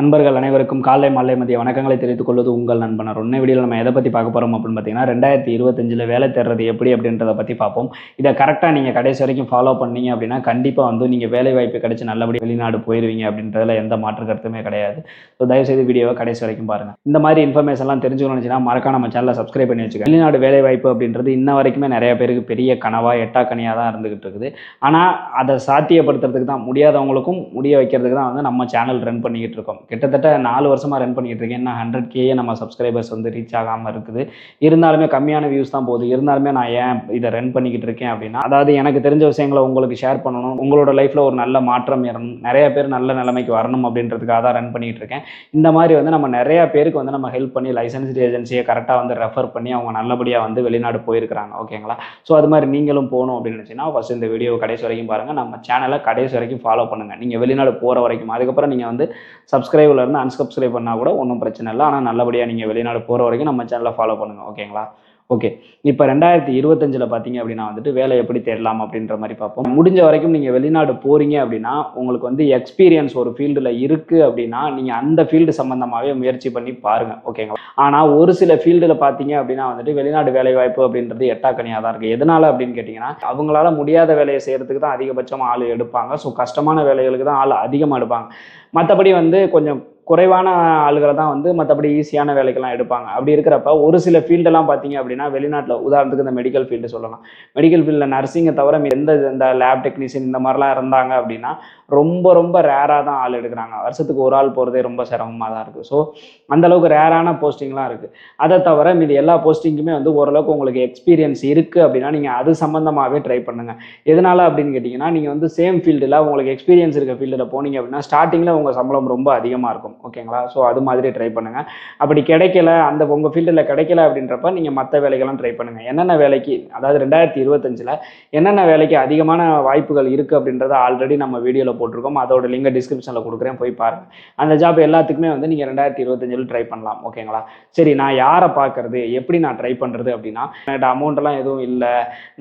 நண்பர்கள் அனைவருக்கும் காலை மாலை மதிய வணக்கங்களை தெரிவித்துக் கொள்வது உங்கள் நண்பன் அருண். வீடியோவில் நம்ம எதை பற்றி பார்க்க போகிறோம் அப்படின்னு பார்த்தீங்கன்னா 2025 வேலை தேடுறது எப்படி அப்படின்றத பற்றி பார்ப்போம். இதை கரெக்டாக நீங்கள் கடைசி வரைக்கும் ஃபாலோ பண்ணீங்க அப்படின்னா கண்டிப்பாக வந்து நீங்கள் வேலை வாய்ப்பு கிடைச்சி நல்லபடியாக வெளிநாடு போயிடுவீங்க அப்படின்றதுல எந்த மாற்று கருத்துமே கிடையாது. ஸோ தயவுசெய்து வீடியோவை கடைசி வரைக்கும் பாருங்கள். இந்த மாதிரி இன்ஃபர்மேஷன்லாம் தெரிஞ்சுக்கணும்னு நினச்சின்னா மறக்காம நம்ம சேனலை சப்ஸ்கிரைப் பண்ணி வச்சுக்கோங்க. வெளிநாடு வேலை வாய்ப்பு அப்படின்றது இன்ன வரைக்குமே நிறைய பேருக்கு பெரிய கனவா எட்டாக்கனியாக தான் இருந்துகிட்டு இருக்குது. ஆனால் அதை சாத்தியப்படுத்துறதுக்கு தான் முடியாதவங்களுக்கும் முடிய வைக்கிறதுக்கு தான் வந்து நம்ம சேனல் ரன் பண்ணிக்கிட்டு இருக்கோம். கிட்டத்தட்ட 4 வருஷமாக ரன் பண்ணிகிட்டு இருக்கேன். இன்னும் 100K நம்ம சப்ஸ்கிரைபர்ஸ் வந்து ரீச் ஆகாமல் இருக்குது. இருந்தாலுமே கம்மியான வியூஸ் தான் போகுது. இருந்தாலுமே நான் ஏன் இதை ரன் பண்ணிக்கிட்டு இருக்கேன் அப்படின்னா, அதாவது எனக்கு தெரிஞ்ச விஷயங்களை உங்களுக்கு ஷேர் பண்ணணும், உங்களோட லைஃப்பில் ஒரு நல்ல மாற்றம் ஏறணும், நிறைய பேர் நல்ல நிலைமைக்கு வரணும் அப்படின்றதுக்காக தான் ரன் பண்ணிகிட்டு இருக்கேன். இந்த மாதிரி வந்து நம்ம நிறைய பேருக்கு வந்து நம்ம ஹெல்ப் பண்ணி லைசன்ஸ்டு ஏஜென்சியை கரெக்டாக வந்து ரெஃபர் பண்ணி அவங்க நல்லபடியாக வந்து வெளிநாடு போயிருக்கிறாங்க. ஓகேங்களா? ஸோ அது மாதிரி நீங்களும் போகணும் அப்படின்னு நினச்சிங்கன்னா ஃபஸ்ட் இந்த வீடியோ கடைசி வரைக்கும் பாருங்கள். நம்ம சேனலை கடைசி வரைக்கும் ஃபாலோ பண்ணுங்கள். நீங்கள் வெளிநாடு போகிற வரைக்கும். அதுக்கப்புறம் நீங்கள் வந்து சப்ஸ்கிரைபில் இருந்து அன்சப்ஸ்கிரைப் பண்ணால் கூட ஒன்றும் பிரச்சனை இல்லை. ஆனால் நல்லபடியாக நீங்கள் வெளிநாடு போகிற வரைக்கும் நம்ம சேனலை ஃபாலோ பண்ணுங்கள். ஓகேங்களா? ஓகே, இப்போ 2025 பார்த்தீங்க அப்படின்னா வந்துட்டு வேலை எப்படி தேடலாம் அப்படின்ற மாதிரி பார்ப்போம். முடிஞ்ச வரைக்கும் நீங்கள் வெளிநாடு போகிறீங்க அப்படின்னா உங்களுக்கு வந்து எக்ஸ்பீரியன்ஸ் ஒரு ஃபீல்டில் இருக்குது அப்படின்னா நீங்கள் அந்த ஃபீல்டு சம்மந்தமாகவே முயற்சி பண்ணி பாருங்கள். ஓகேங்களா? ஆனால் ஒரு சில ஃபீல்டில் பார்த்தீங்க அப்படின்னா வந்துட்டு வெளிநாடு வேலை வாய்ப்பு அப்படின்றது எட்டாக்கனியாக தான் இருக்குது. எதனால் அப்படின்னு கேட்டிங்கன்னா அவங்களால முடியாத வேலையை செய்கிறதுக்கு தான் அதிகபட்சமாக ஆள் எடுப்பாங்க. ஸோ கஷ்டமான வேலைகளுக்கு தான் ஆள் அதிகமாக எடுப்பாங்க. மற்றபடி வந்து கொஞ்சம் குறைவான ஆளுகளை தான் வந்து மற்றபடி ஈஸியான வேலைக்கெல்லாம் எடுப்பாங்க. அப்படி இருக்கிறப்ப ஒரு சில ஃபீல்டெல்லாம் பார்த்தீங்க அப்படின்னா வெளிநாட்டில் உதாரணத்துக்கு இந்த மெடிக்கல் ஃபீல்டு சொல்லலாம். மெடிக்கல் ஃபீல்டில் நர்சிங்கை தவிர இந்த லேப் டெக்னீஷியன் இந்த மாதிரிலாம் இருந்தாங்க அப்படின்னா ரொம்ப ரொம்ப ரேராக தான் ஆள் எடுக்கிறாங்க. வருஷத்துக்கு ஒரு ஆள் போகிறதே ரொம்ப சிரமமாக தான் இருக்குது. ஸோ அந்தளவுக்கு ரேரான போஸ்டிங்லாம் இருக்குது. அதை தவிர மீது எல்லா போஸ்டிங்குமே வந்து ஓரளவுக்கு உங்களுக்கு எக்ஸ்பீரியன்ஸ் இருக்குது அப்படின்னா நீங்கள் அது சம்மந்தமாகவே ட்ரை பண்ணுங்கள். எதனால் அப்படின்னு கேட்டிங்கன்னா நீங்கள் வந்து சேம் ஃபீல்டில் உங்களுக்கு எக்ஸ்பீரியன்ஸ் இருக்க ஃபீல்டில் போனீங்க அப்படின்னா ஸ்டார்டிங்கில் உங்கள் சம்பளம் ரொம்ப அதிகமாக இருக்கும். ஓகேங்களா? ஸோ அது மாதிரி ட்ரை பண்ணுங்கள். அப்படி கிடைக்கல, அந்த உங்கள் ஃபீல்டில் கிடைக்கல அப்படின்றப்ப நீங்கள் மற்ற வேலைக்கெல்லாம் ட்ரை பண்ணுங்கள். என்னென்ன வேலைக்கு, அதாவது 2025 என்னென்ன வேலைக்கு அதிகமான வாய்ப்புகள் இருக்குது அப்படின்றத ஆல்ரெடி நம்ம வீடியோவில் போட்டிருக்கோம். அதோட லிங்கை டிஸ்கிரிப்ஷனில் கொடுக்குறேன், போய் பாருங்கள். அந்த ஜாப் எல்லாத்துக்குமே வந்து நீங்கள் 2025 ட்ரை பண்ணலாம். ஓகேங்களா? சரி, நான் யாரை பார்க்குறது, எப்படி நான் ட்ரை பண்ணுறது அப்படின்னா, என்கிட்ட அமௌண்ட்டெல்லாம் எதுவும் இல்லை,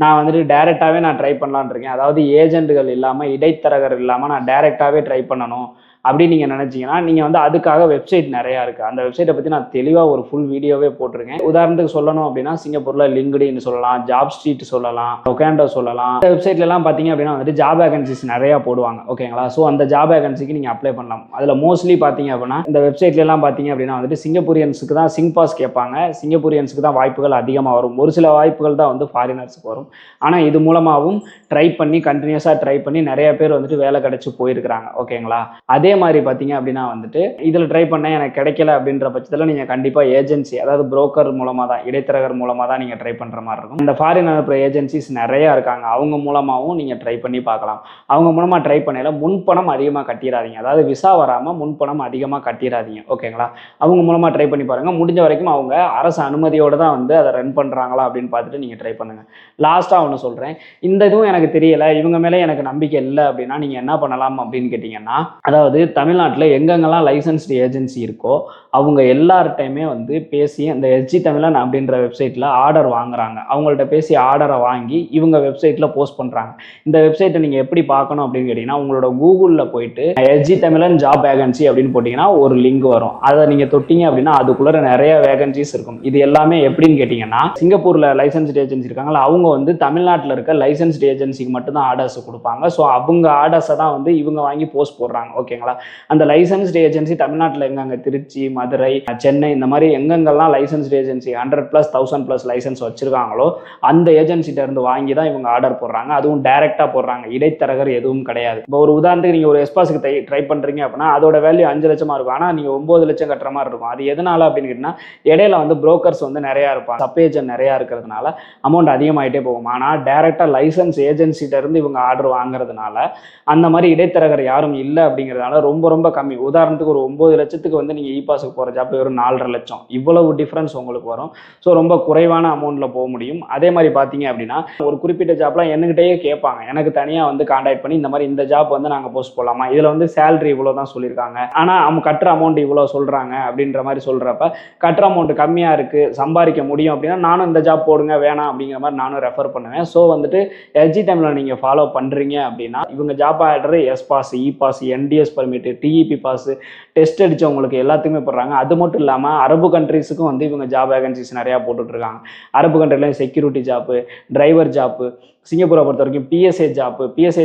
நான் வந்துட்டு டேரெக்டாகவே நான் ட்ரை பண்ணலான்னு இருக்கேன், அதாவது ஏஜென்ட்டுகள் இல்லாமல் இடைத்தரகர் இல்லாமல் நான் டேரெக்டாகவே ட்ரை பண்ணணும் அப்படின்னு நீங்கள் நினச்சிங்கன்னா நீங்கள் வந்து அதுக்காக வெப்சைட் நிறையா இருக்குது. அந்த வெப்சைட்டை பற்றி நான் தெளிவாக ஒரு ஃபுல் வீடியோவே போட்டிருக்கேன். உதாரணத்துக்கு சொல்லணும் அப்படின்னா சிங்கப்பூரில் லிங்க்டின் சொல்லலாம், ஜாப் ஸ்ட்ரீட் சொல்லலாம், ஒகேண்டோ சொல்லலாம். இந்த வெப்சைட்லலாம் பார்த்தீங்க அப்படின்னா வந்துட்டு ஜாப் வேகன்சிஸ் நிறையா போடுவாங்க. ஓகேங்களா? ஸோ அந்த ஜாப் வேகன்சிக்கு நீங்கள் அப்ளை பண்ணலாம். அதில் மோஸ்ட்லி பார்த்தீங்க அப்படின்னா இந்த வெப்சைட்லாம் பார்த்தீங்க அப்படின்னா வந்துட்டு சிங்கப்பூரியன்ஸுக்கு தான் சிங் பாஸ் கேட்பாங்க. சிங்கப்பூரியன்ஸுக்கு தான் வாய்ப்புகள் அதிகமாக வரும். ஒரு சில வாய்ப்புகள் தான் வந்து ஃபாரினர்ஸுக்கு வரும். ஆனால் இது மூலமாகவும் ட்ரை பண்ணி கண்டினியூஸாக ட்ரை பண்ணி நிறைய பேர் வந்துட்டு வேலை கிடைச்சி போயிருக்கிறாங்க. ஓகேங்களா? அதே மாதிரி பார்த்தீங்க அப்படின்னா வந்துட்டு இதில் ட்ரை பண்ண எனக்கு கிடைக்கல அப்படின்ற பட்சத்தில் நீங்கள் கண்டிப்பாக ஏஜென்சி, அதாவது புரோக்கர் மூலமாக தான், இடைத்தரகர் மூலமாக தான் நீங்கள் ட்ரை பண்ணுற மாதிரி இருக்கும். இந்த ஃபாரின் அனுப்புகிற ஏஜென்சிஸ் நிறையா இருக்காங்க. அவங்க மூலமாகவும் நீங்கள் ட்ரை பண்ணி பார்க்கலாம். அவங்க மூலமாக ட்ரை பண்ணல முன்பணம் அதிகமாக கட்டிடாதீங்க. அதாவது விசா வராமல் முன்பணம் அதிகமாக கட்டிடாதீங்க. ஓகேங்களா? அவங்க மூலமாக ட்ரை பண்ணி பாருங்கள். முடிஞ்ச வரைக்கும் அவங்க அரசு அனுமதியோடு தான் வந்து அதை ரன் பண்ணுறாங்களா அப்படின்னு பார்த்துட்டு நீங்கள் ட்ரை பண்ணுங்கள். லாஸ்ட்டாக ஒன்று சொல்கிறேன், இந்த இதுவும் எனக்கு தெரியலை, இவங்க மேலே எனக்கு நம்பிக்கை இல்லை அப்படின்னா நீங்கள் என்ன பண்ணலாம் அப்படின்னு கேட்டிங்கன்னா, அதாவது தமிழ்நாட்டில் எங்கெங்கெல்லாம் லைசன்ஸ்டு ஏஜென்சி இருக்கோ அவங்க எல்லார்ட்டையுமே வந்து பேசி அந்த எஸ்ஜி தமிழன் அப்படின்ற வெப்சைட்டில் ஆர்டர் வாங்குறாங்க. அவங்கள்ட்ட பேசி ஆர்டரை வாங்கி இவங்க வெப்சைட்டில் போஸ்ட் பண்ணுறாங்க. இந்த வெப்சைட்டை நீங்கள் எப்படி பார்க்கணும் அப்படின்னு கேட்டிங்கன்னா, உங்களோட கூகுளில் போயிட்டு எஸ்ஜி தமிழன் ஜாப் வேகன்சி அப்படின்னு போட்டிங்கன்னா ஒரு லிங்க் வரும். அதை நீங்கள் தொட்டிங்க அப்படின்னா அதுக்குள்ளே நிறைய வேகன்சிஸ் இருக்கும். இது எல்லாமே எப்படின்னு கேட்டிங்கன்னா, சிங்கப்பூரில் லைசன்ஸ்டு ஏஜென்சி இருக்காங்களா, அவங்க வந்து தமிழ்நாட்டில் இருக்க லைசன்ஸ்டு ஏஜென்சிக்கு மட்டும்தான் ஆர்டர்ஸ் கொடுப்பாங்க. ஸோ அவங்க ஆர்டர்ஸை தான் வந்து இவங்க வாங்கி போஸ்ட் போடுறாங்க. ஓகேங்களா? அந்த லைசன்ஸ்டு ஏஜென்சி தமிழ்நாட்டில் எங்கெங்க திருச்சி, மதுரை, சென்னை இந்த மாதிரி எங்கெங்கெல்லாம் லைசன்ஸ்டு ஏஜென்சி 100+ 1000+ லைசன்ஸ் வச்சிருக்காங்களோ அந்த ஏஜென்சிட்ட இருந்து வாங்கி தான் இவங்க ஆர்டர் போடுறாங்க. அதுவும் டைரெக்டாக போடுறாங்க, இடைத்தரகர் எதுவும் கிடையாது. இப்போ ஒரு உதாரணத்துக்கு நீங்கள் ஒரு எஸ்பாஸுக்கு ட்ரை பண்ணுறீங்க அப்படின்னா அதோட வேல்யூ 5 லட்சமாக இருக்கும். ஆனால் நீங்கள் 9 லட்சம் கட்டுற மாதிரி இருக்கும். அது எதனால அப்படின்னு கேட்டிங்கன்னா, இடையில வந்து புரோக்கர்ஸ் வந்து நிறையா இருப்பாங்க, சப் ஏஜென்ட் நிறையா இருக்கிறதுனால அமௌண்ட் அதிகமாகிட்டே போகும். ஆனால் டைரெக்டாக லைசன்ஸ் ஏஜென்சிட்ட இருந்து இவங்க ஆர்டர் வாங்குறதுனால அந்த மாதிரி இடைத்தரகர் யாரும் இல்லை அப்படிங்கிறதுனால ரொம்ப ரொம்ப கம்மி. உதாரணத்துக்கு ஒரு 9 லட்சத்துக்கு வந்து நீங்கள் இ பாஸுக்கு போகிற ஜாப் வெறும் 4.5 லட்சம், இவ்வளவு டிஃப்ரென்ஸ் உங்களுக்கு வரும். ஸோ ரொம்ப குறைவான அமௌண்ட்டில் போக முடியும். அதே மாதிரி பார்த்தீங்க அப்படின்னா ஒரு குறிப்பிட்ட ஜாப்லாம் என்கிட்டயே கேட்பாங்க, எனக்கு தனியாக வந்து கான்டாக்ட் பண்ணி இந்த மாதிரி இந்த ஜாப் வந்து நாங்கள் போஸ்ட் போடலாமா, இதில் வந்து சேலரி இவ்வளோ தான் சொல்லியிருக்காங்க, ஆனால் அவங்க கட்டுற அமௌண்ட் இவ்வளோ சொல்கிறாங்க அப்படின்ற மாதிரி சொல்கிறப்ப கட்டுற அமௌண்ட் கம்மியாக இருக்குது, சம்பாதிக்க முடியும் அப்படின்னா நானும் இந்த ஜாப் போடுங்க வேணாம் அப்படிங்கிற மாதிரி நானும் ரெஃபர் பண்ணுவேன். ஸோ வந்துட்டு எஸ்ஜி டைமில் நீங்கள் ஃபாலோ பண்ணுறீங்க அப்படின்னா இவங்க job order S pass, E pass, NDS permission permit, TEP pass, test அடித்தவங்களுக்கு எல்லாத்துக்குமே போடுறாங்க. அது மட்டும் இல்லாமல் அரபு கண்ட்ரீஸுக்கும் வந்து இவங்க ஜாப் வேகன்சிஸ் நிறையா போட்டுட்ருக்காங்க. அரபு கண்ட்ரிலையும் செக்யூரிட்டி ஜாப்பு, டிரைவர் ஜாப்பு, சிங்கப்பூரை பொறுத்த வரைக்கும் பிஎஸ்ஏ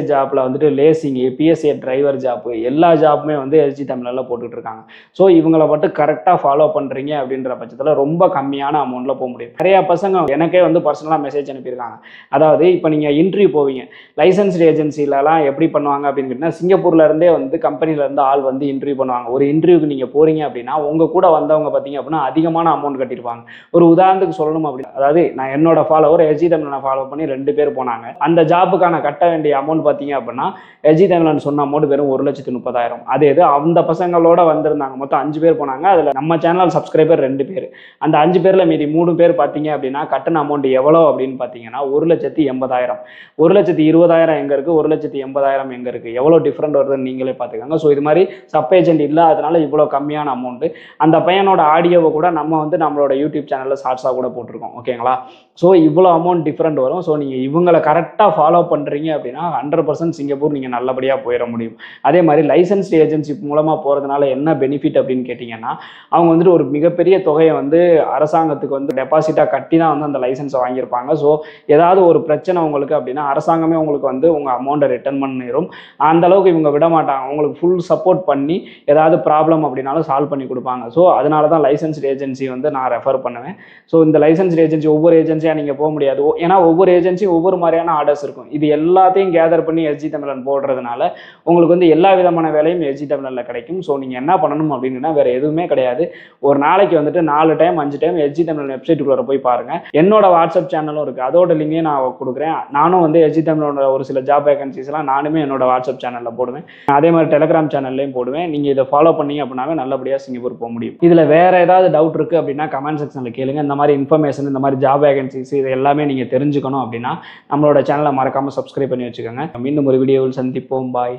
ஜாப்பில் வந்துட்டு லேசிங்கு, பிஎஸ்ஏ டிரைவர் ஜாப்பு, எல்லா ஜாப்புமே வந்து எஸ்ஜி தமிழில் போட்டுட்டு இருக்காங்க. ஸோ இவங்களை மட்டும் கரெக்டாக ஃபாலோ பண்ணுறீங்க அப்படின்ற பட்சத்தில் ரொம்ப கம்மியான அமௌண்ட்டில் போக முடியும். நிறையா பசங்க எனக்கே வந்து பர்சனலாக மெசேஜ் அனுப்பியிருக்காங்க. அதாவது இப்போ நீங்கள் இன்டர்வியூ போவீங்க, லைசன்ஸ்டு ஏஜென்சிலலாம் எப்படி பண்ணுவாங்க அப்படின்னு கேட்டிங்கன்னா, சிங்கப்பூர்லேருந்தே வந்து கம்பெனிலேருந்து ஆள் வந்து இன்டர்வியூ பண்ணுவாங்க. ஒரு இன்டர்வியூக்கு நீங்கள் போகிறீங்க அப்படின்னா உங்கள் கூட வந்தவங்க பார்த்தீங்க அப்படின்னா அதிகமான அமௌண்ட் கட்டியிருப்பாங்க. ஒரு உதாரணத்துக்கு சொல்லணும் அப்படி, அதாவது நான் என்னோட ஃபாலோவர் எஸ்ஜி தமிழை ஃபாலோ பண்ணி 2 பேர் போனாங்க. அந்த ஜாப்புக்கான கட்ட வேண்டிய அமௌண்ட் பார்த்தீங்க அப்படின்னா எஸ்ஜி தமிழன் சொன்ன அமௌண்ட் வெறும் 1,30,000. அதே இது அந்த பசங்களோட வந்திருந்தாங்க. மொத்தம் 5 பேர் போனாங்க. அதில் நம்ம சேனல் சப்ஸ்கிரைபர் 2 பேர். அந்த 5 பேரில் மீதி 3 பேர் பார்த்தீங்க அப்படின்னா கட்டண அமௌண்ட் எவ்வளோ அப்படின்னு பார்த்தீங்கன்னா 1,80,000. 1,20,000 எங்கே இருக்குது, 1,80,000 எங்கே இருக்குது, எவ்வளோ டிஃப்ரெண்ட் வருதுன்னு நீங்களே பார்த்துக்கோங்க. ஸோ இது மாதிரி சப் ஏஜென்ட் இல்லாததுனால இவ்வளோ கம்மியான அமௌண்ட்டு. அந்த பையனோட ஆடியோவை கூட நம்ம வந்து நம்மளோட யூடியூப் சேனலில் ஷார்ட்ஸாக கூட போட்டிருக்கோம். ஓகேங்களா? ஸோ இவ்வளோ அமௌண்ட் டிஃப்ரெண்ட் வரும். ஸோ நீங்கள் இவங்களை கரெக்டாக ஃபாலோ பண்ணுறீங்க அப்படின்னா 100% சிங்கப்பூர் நீங்கள் நல்லபடியாக போயிட முடியும். அதே மாதிரி லைசன்ஸ்டு ஏஜென்சி மூலமாக போகிறதுனால என்ன பெனிஃபிட் அப்படின்னு கேட்டிங்கன்னா, அவங்க வந்துட்டு ஒரு மிகப்பெரிய தொகையை வந்து அரசாங்கத்துக்கு வந்து டெபாசிட்டாக கட்டி தான் வந்து அந்த லைசன்ஸை வாங்கியிருப்பாங்க. ஸோ ஏதாவது ஒரு பிரச்சனை உங்களுக்கு அப்படின்னா அரசாங்கமே உங்களுக்கு வந்து உங்கள் அமௌண்ட்டை ரிட்டர்ன் பண்ணிடும். அந்தளவுக்கு இவங்க விட மாட்டாங்க. உங்களுக்கு ஃபுல் சப்போர்ட் பண்ணி ஏதாவது ப்ராப்ளம் அப்படின்னாலும் சால்வ் பண்ணி கொடுப்பாங்க. ஸோ அதனால தான் லைசன்ஸ்டு ஏஜென்சி வந்து நான் ரெஃபர் பண்ணுவேன். ஸோ இந்த லைசன்ஸ்டு ஏஜென்சி ஒவ்வொரு ஏஜென்சியாக நீங்கள் போக முடியாது. ஏன்னா ஒவ்வொரு ஏஜென்சியும் ஒவ்வொரு மாதிரியான ஆர்டர்ஸ் இருக்கும். இது எல்லாத்தையும் கேதர் பண்ணி எஸ்ஜி தமிழன் போடுறதுனால உங்களுக்கு வந்து எல்லா விதமான வேலையும் எஸ்ஜி தமிழனில் கிடைக்கும். ஸோ நீங்கள் என்ன பண்ணணும் அப்படின்னா வேறு எதுவுமே கிடையாது. ஒரு நாளைக்கு வந்துட்டு 4 டைம் 5 டைம் எஸ்ஜி தமிழன் வெப்சைட்டுக்குள்ளே போய் பாருங்கள். என்னோட வாட்ஸ்அப் சேனலும் இருக்குது, அதோட லிங்கையும் நான் கொடுக்குறேன். நானும் வந்து எஸ்ஜி தமிழனோட ஒரு சில ஜாப் வேகன்சிஸ்லாம் நானுமே என்னோட வாட்ஸ்அப் சேனலில் போடுவேன். அதே மாதிரி டெலிகிராம் சேனல்லையும் போடுவேன். நீங்கள் இதை ஃபாலோ பண்ணீங்க அப்படின்னாவே நல்லபடியாக சிங்கப்பூர் போக முடியும். இதில் வேறு ஏதாவது டவுட் இருக்குது அப்படின்னா கமெண்ட் செக்ஷனில் கேளுங்க. இந்த மாதிரி இன்ஃபர்மேஷன், இந்த மாதிரி ஜாப் வேகன்சிஸ் இது எல்லாமே நீங்கள் தெரிஞ்சுக்கணும் அப்படின்னா நம்மளோட சேனலை மறக்காமல் சப்ஸ்கிரைப் பண்ணி வச்சுக்கோங்க. மீண்டும் ஒரு வீடியோவில் சந்திப்போம். பாய்.